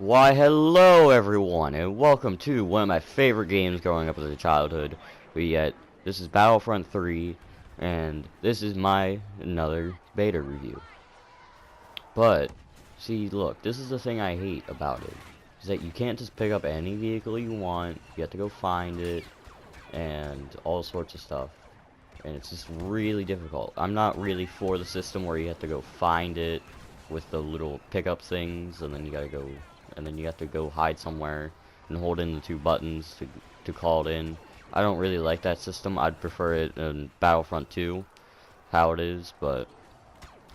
Why, hello everyone, and welcome to one of my favorite games growing up as a childhood. This is Battlefront 3, and this is my another beta review. But, see, look, this is the thing I hate about it, is that you can't just pick up any vehicle you want, you have to go find it, and all sorts of stuff. And it's just really difficult. I'm not really for the system where you have to go find it with the little pickup things, and then you have to go hide somewhere and hold in the two buttons to call it in. I don't really like that system. I'd prefer it in Battlefront 2, how it is, but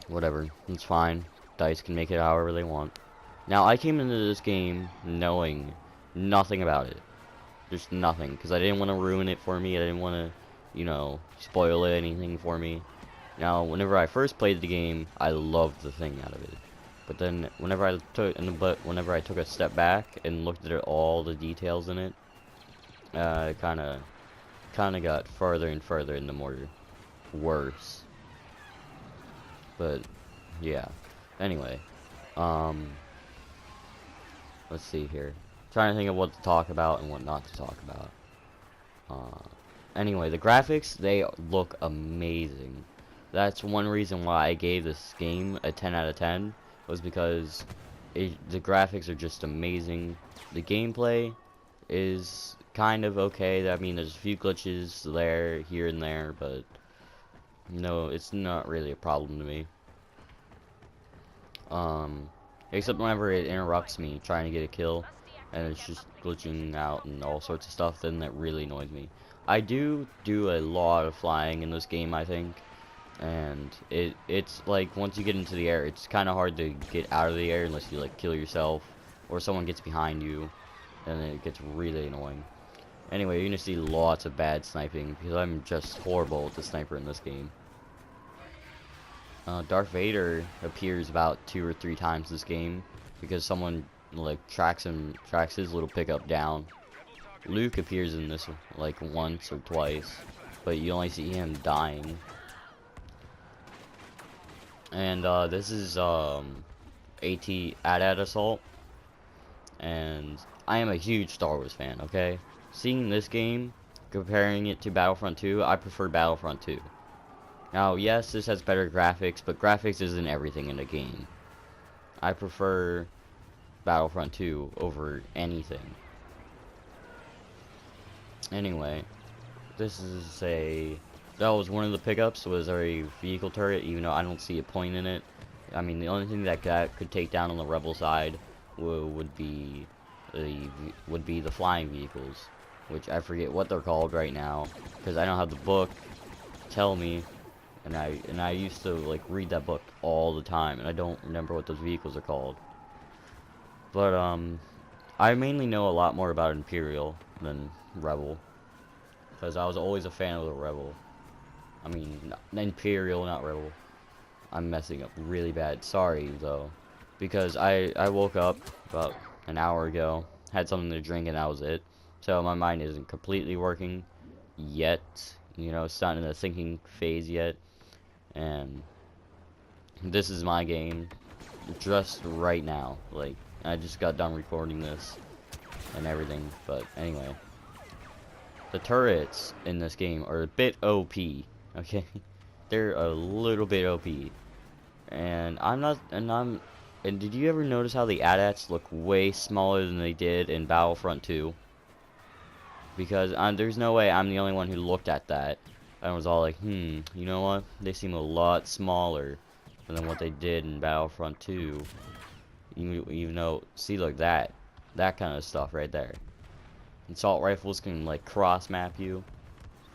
whatever, it's fine. DICE can make it however they want. Now, I came into this game knowing nothing about it. Just nothing, because I didn't want to ruin it for me. I didn't want to, spoil anything for me. Now, whenever I first played the game, I loved the thing out of it. But then, whenever I took a step back and looked at all the details in it, it kind of got further and further into more worse. But yeah. Anyway, let's see here. Trying to think of what to talk about and what not to talk about. Anyway, the graphics, they look amazing. That's one reason why I gave this game a 10 out of 10, was because the graphics are just amazing. The gameplay is kind of okay. I mean, there's a few glitches there, here and there, but no, it's not really a problem to me. Except whenever it interrupts me trying to get a kill, and it's just glitching out and all sorts of stuff, then that really annoys me. I do a lot of flying in this game, I think, and it's like once you get into the air, it's kind of hard to get out of the air unless you like kill yourself or someone gets behind you, and it gets really annoying. Anyway, you're gonna see lots of bad sniping because I'm just horrible with the sniper in this game. Darth Vader appears about 2 or 3 times this game because someone like tracks his little pickup down. Luke appears in this like once or twice, but you only see him dying. And this is AT-AT Assault, and I am a huge Star Wars fan. Okay, seeing this game, comparing it to Battlefront 2, I prefer Battlefront 2. Now, yes, this has better graphics, but graphics isn't everything in a game. I prefer Battlefront 2 over anything. Anyway, that was one of the pickups, was a vehicle turret, even though I don't see a point in it. I mean, the only thing that could take down on the rebel side would be the flying vehicles, which I forget what they're called right now, because I don't have the book to tell me. And I used to like read that book all the time, and I don't remember what those vehicles are called. But I mainly know a lot more about Imperial than Rebel, because I was always a fan of the Rebel. I mean, Imperial, not Rebel. I'm messing up really bad. Sorry though, because I woke up about an hour ago, had something to drink, and that was it. So my mind isn't completely working yet. You know, it's not in the thinking phase yet. And this is my game just right now. Like, I just got done recording this and everything. But anyway, the turrets in this game are a bit OP. Okay, they're a little bit OP. And did you ever notice how the AT-ATs look way smaller than they did in Battlefront 2? Because there's no way I'm the only one who looked at that. I was all like, you know what? They seem a lot smaller than what they did in Battlefront 2. Even though, see, look, that kind of stuff right there. Assault rifles can like cross map you.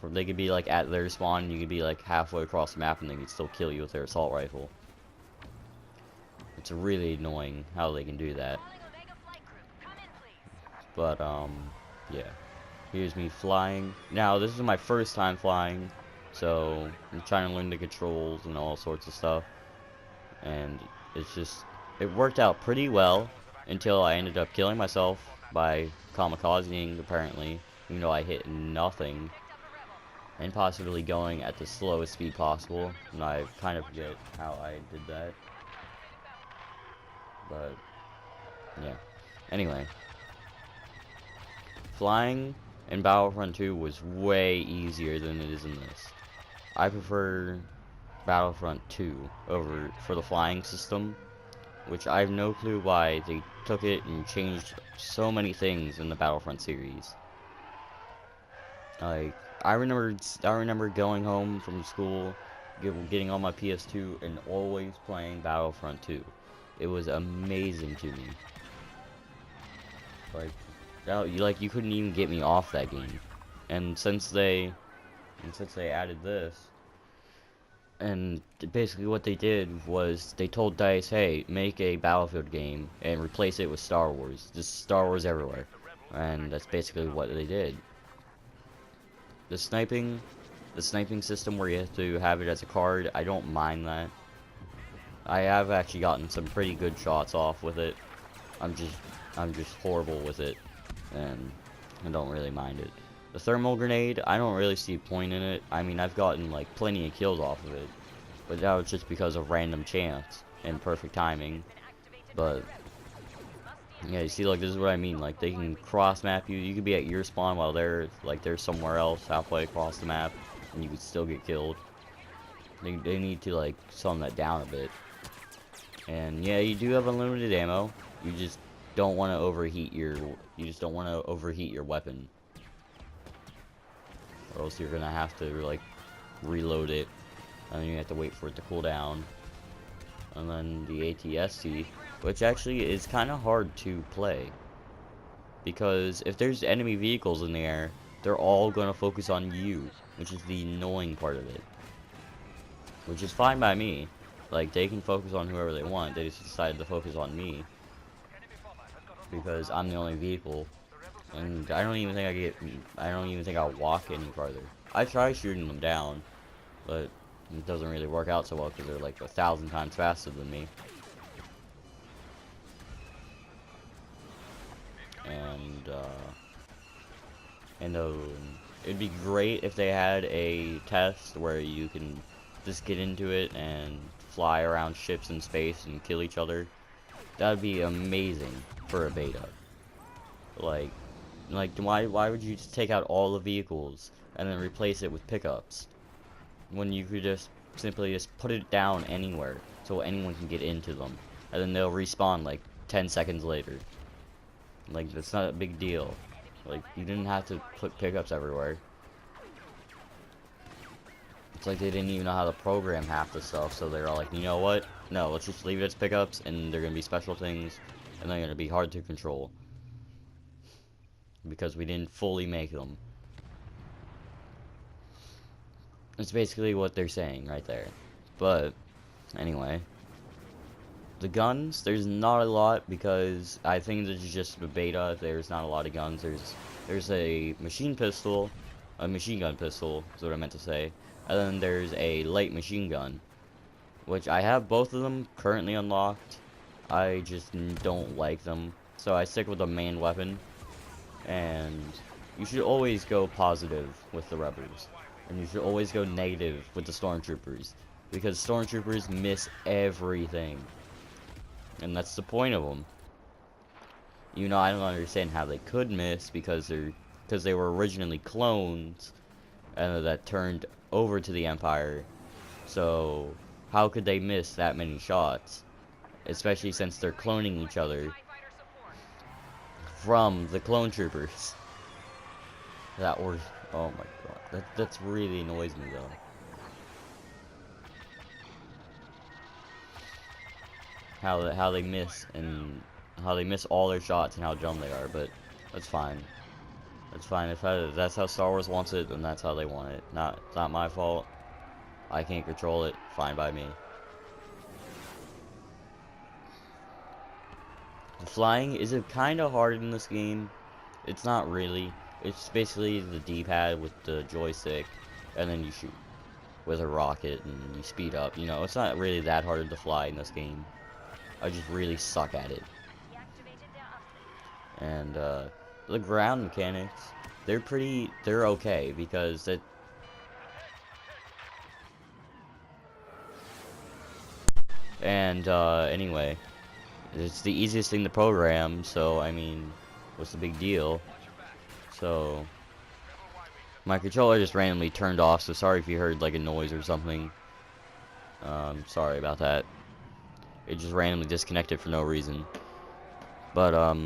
Or they could be like at their spawn, and you could be like halfway across the map, and they could still kill you with their assault rifle. It's really annoying how they can do that. But yeah. Here's me flying. Now, this is my first time flying, so I'm trying to learn the controls and all sorts of stuff. And it worked out pretty well until I ended up killing myself by kamikazing, apparently, even though I hit nothing. And possibly going at the slowest speed possible, and I kind of forget how I did that. But, yeah. Anyway, flying in Battlefront 2 was way easier than it is in this. I prefer Battlefront 2 over for the flying system, which I have no clue why they took it and changed so many things in the Battlefront series. Like, I remember going home from school, getting on my PS2, and always playing Battlefront 2. It was amazing to me. Like, you couldn't even get me off that game. And since they added this, and basically what they did was they told DICE, hey, make a Battlefield game and replace it with Star Wars. Just Star Wars everywhere. And that's basically what they did. The sniping system where you have to have it as a card, I don't mind that. I have actually gotten some pretty good shots off with it. I'm just horrible with it, and I don't really mind it. The thermal grenade, I don't really see a point in it. I mean, I've gotten like plenty of kills off of it, but that was just because of random chance and perfect timing. But yeah, you see, like, this is what I mean. Like, they can cross map you. You could be at your spawn while they're somewhere else halfway across the map, and you could still get killed. They need to like sum that down a bit. And yeah, you do have unlimited ammo. You just don't want to overheat your weapon, or else you're gonna have to like reload it, and then you have to wait for it to cool down. And then the ATST, which actually is kind of hard to play, because if there's enemy vehicles in the air, they're all gonna focus on you, which is the annoying part of it. Which is fine by me. Like, they can focus on whoever they want. They just decided to focus on me because I'm the only vehicle, and I don't even think I'll walk any farther. I try shooting them down, but it doesn't really work out so well because they're like 1,000 times faster than me. And it'd be great if they had a test where you can just get into it and fly around ships in space and kill each other. That'd be amazing for a beta. Like why would you just take out all the vehicles and then replace it with pickups when you could just simply put it down anywhere so anyone can get into them, and then they'll respawn like 10 seconds later. Like, that's not a big deal. Like, you didn't have to put pickups everywhere. It's like they didn't even know how to program half the stuff, so they're all like, you know what? No, let's just leave it as pickups, and they're gonna be special things, and they're gonna be hard to control. Because we didn't fully make them. It's basically what they're saying right there. But, anyway. The guns, there's not a lot, because I think this is just a beta. There's not a lot of guns. There's a machine gun pistol is what I meant to say. And then there's a light machine gun, which I have both of them currently unlocked. I just don't like them, so I stick with the main weapon. And you should always go positive with the rebels, and you should always go negative with the stormtroopers, because stormtroopers miss everything, and that's the point of them. You know, I don't understand how they could miss, because they were originally clones, and that turned over to the Empire. So how could they miss that many shots, especially since they're cloning each other from the clone troopers that were, oh my god, that's really annoys me though. How they miss, and how they miss all their shots, and how dumb they are. But that's fine. That's fine. If that's how Star Wars wants it, then that's how they want it. It's not my fault. I can't control it. Fine by me. The flying is kind of hard in this game. It's not really. It's basically the D-pad with the joystick, and then you shoot with a rocket and you speed up. You know, it's not really that hard to fly in this game. I just really suck at it. And the ground mechanics, they're okay, because anyway, It's the easiest thing to program, so I mean, what's the big deal? So my controller just randomly turned off, so sorry if you heard like a noise or something. Sorry about that. It just randomly disconnected for no reason. But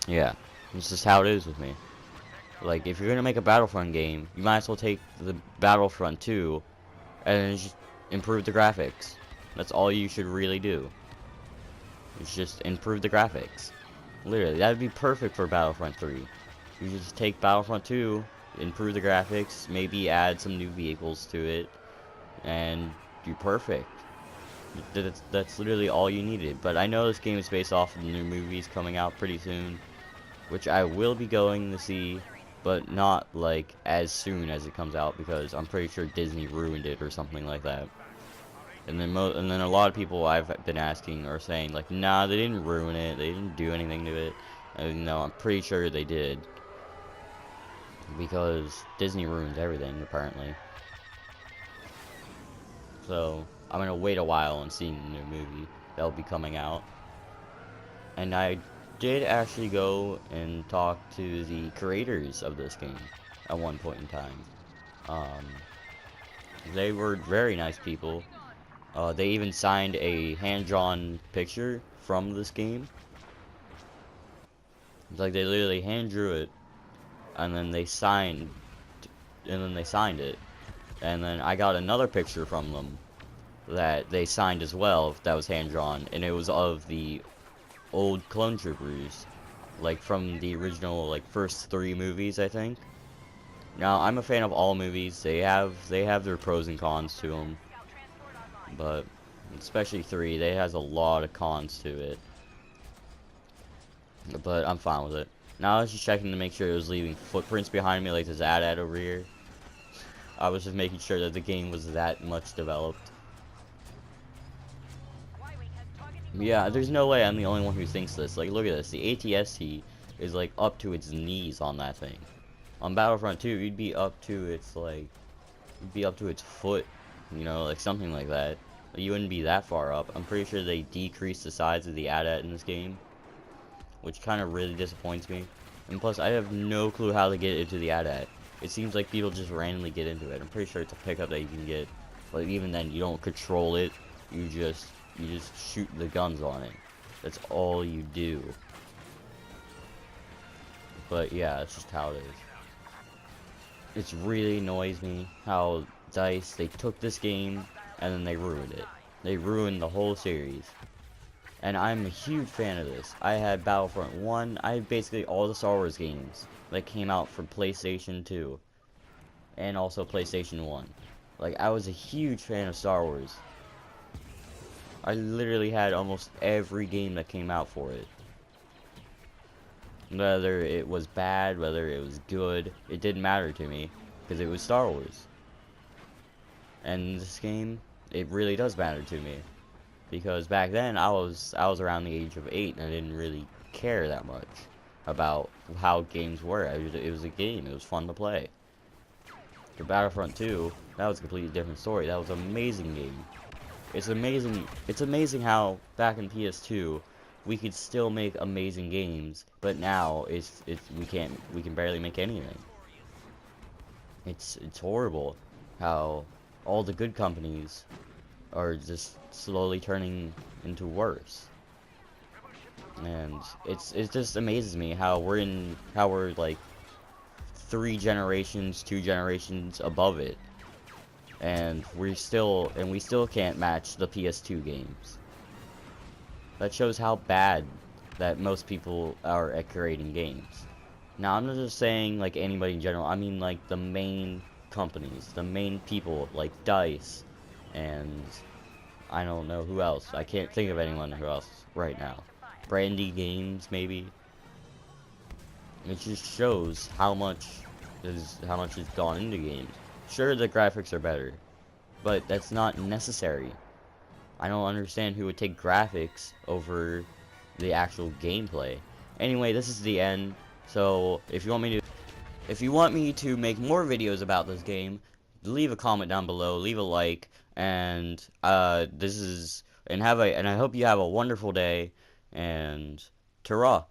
yeah, it's just how it is with me. Like, if you're gonna make a Battlefront game, you might as well take the Battlefront 2 and just improve the graphics. That's all you should really do. It's just improve the graphics. Literally, that would be perfect for Battlefront 3. You just take Battlefront 2, improve the graphics, maybe add some new vehicles to it, and you're perfect. That's literally all you needed. But I know this game is based off of the new movies coming out pretty soon, which I will be going to see, but not like as soon as it comes out, because I'm pretty sure Disney ruined it or something like that. And then a lot of people I've been asking are saying like, nah, they didn't ruin it, they didn't do anything to it. And no, I'm pretty sure they did, because Disney ruins everything apparently. So I'm gonna wait a while and see the new movie that'll be coming out. And I did actually go and talk to the creators of this game at one point in time. They were very nice people. They even signed a hand-drawn picture from this game. It's like they literally hand-drew it, and then they signed it. And then I got another picture from them that they signed as well, that was hand-drawn, and it was of the old clone troopers, like from the original like first 3 movies, I think. Now I'm a fan of all movies. They have their pros and cons to them, but especially 3, they has a lot of cons to it. But I'm fine with it. Now I was just checking to make sure it was leaving footprints behind me, like this ad over here. I was just making sure that the game was that much developed. Yeah, there's no way I'm the only one who thinks this. Like, look at this. The ATST is, like, up to its knees on that thing. On Battlefront 2, you'd be up to its, like, you'd be up to its foot. You know, like, something like that. You wouldn't be that far up. I'm pretty sure they decreased the size of the AT-AT in this game, which kind of really disappoints me. And plus, I have no clue how to get into the AT-AT. It seems like people just randomly get into it. I'm pretty sure it's a pickup that you can get. But even then, you don't control it. You just shoot the guns on it. That's all you do. But yeah, it's just how it is. It really annoys me how DICE, they took this game and then they ruined it. They ruined the whole series. And I'm a huge fan of this. I had Battlefront 1, I had basically all the Star Wars games that came out for PlayStation 2. And also PlayStation 1. Like, I was a huge fan of Star Wars. I literally had almost every game that came out for it. Whether it was bad, whether it was good, it didn't matter to me, because it was Star Wars. And this game, it really does matter to me, because back then I was around the age of 8 and I didn't really care that much about how games were. It was a game, it was fun to play. For Battlefront 2, that was a completely different story. That was an amazing game. It's amazing how back in PS2 we could still make amazing games, but now we can barely make anything. It's horrible how all the good companies are just slowly turning into worse. And it just amazes me how we're like 3 generations, 2 generations above it. And we still can't match the PS2 games. That shows how bad that most people are at creating games. Now, I'm not just saying like anybody in general. I mean like the main companies, the main people like DICE, and I don't know who else. I can't think of anyone who else right now. Brandy Games, maybe. It just shows how much has gone into games. Sure, the graphics are better, but that's not necessary. I don't understand who would take graphics over the actual gameplay. Anyway, this is the end. So if you want me to make more videos about this game, leave a comment down below, leave a like, and this is and I hope you have a wonderful day, and ta-ra.